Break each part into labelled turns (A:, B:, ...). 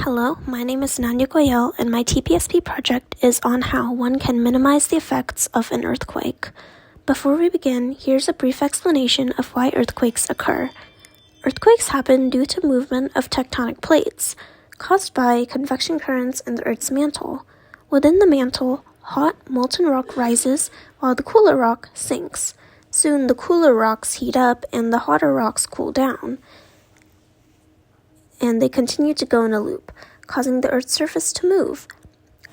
A: Hello, my name is Goel, and my TPSP project is on how one can minimize the effects of an earthquake. Before we begin, here's a brief explanation of why earthquakes occur. Earthquakes happen due to movement of tectonic plates, caused by convection currents in the Earth's mantle. Within the mantle, hot, molten rock rises while the cooler rock sinks. Soon the cooler rocks heat up and the hotter rocks cool down, and they continue to go in a loop, causing the Earth's surface to move.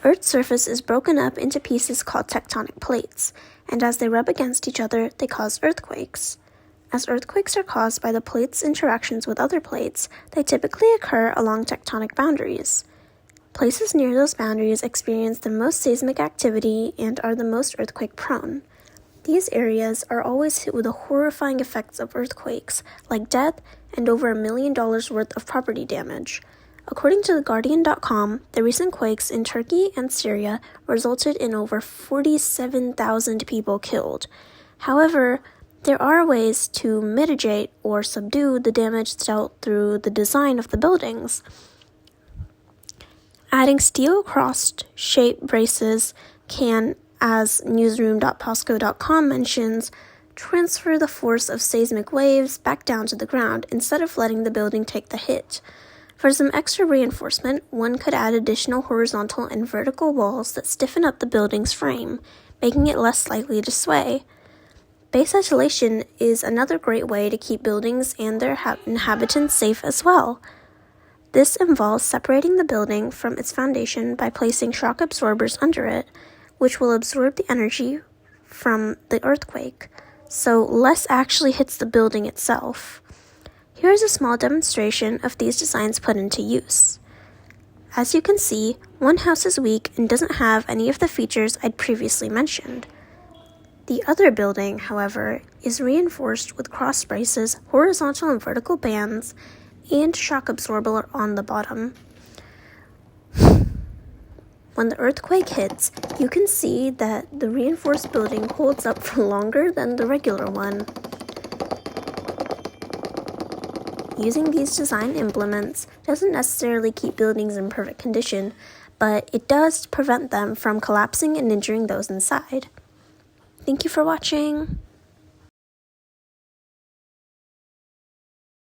A: Earth's surface is broken up into pieces called tectonic plates, and as they rub against each other, they cause earthquakes. As earthquakes are caused by the plates' interactions with other plates, they typically occur along tectonic boundaries. Places near those boundaries experience the most seismic activity and are the most earthquake-prone. These areas are always hit with the horrifying effects of earthquakes, like death and over $1 million worth of property damage. According to Guardian.com, the recent quakes in Turkey and Syria resulted in over 47,000 people killed. However, there are ways to mitigate or subdue the damage dealt through the design of the buildings. Adding steel cross-shape braces can, as newsroom.posco.com mentions, transfer the force of seismic waves back down to the ground instead of letting the building take the hit. For some extra reinforcement, one could add additional horizontal and vertical walls that stiffen up the building's frame, making it less likely to sway. Base isolation is another great way to keep buildings and their inhabitants safe as well. This involves separating the building from its foundation by placing shock absorbers under it, which will absorb the energy from the earthquake, so less actually hits the building itself. Here is a small demonstration of these designs put into use. As you can see, one house is weak and doesn't have any of the features I'd previously mentioned. The other building, however, is reinforced with cross braces, horizontal and vertical bands, and shock absorber on the bottom. When the earthquake hits, you can see that the reinforced building holds up for longer than the regular one. Using these design implements doesn't necessarily keep buildings in perfect condition, but it does prevent them from collapsing and injuring those inside. Thank you for watching.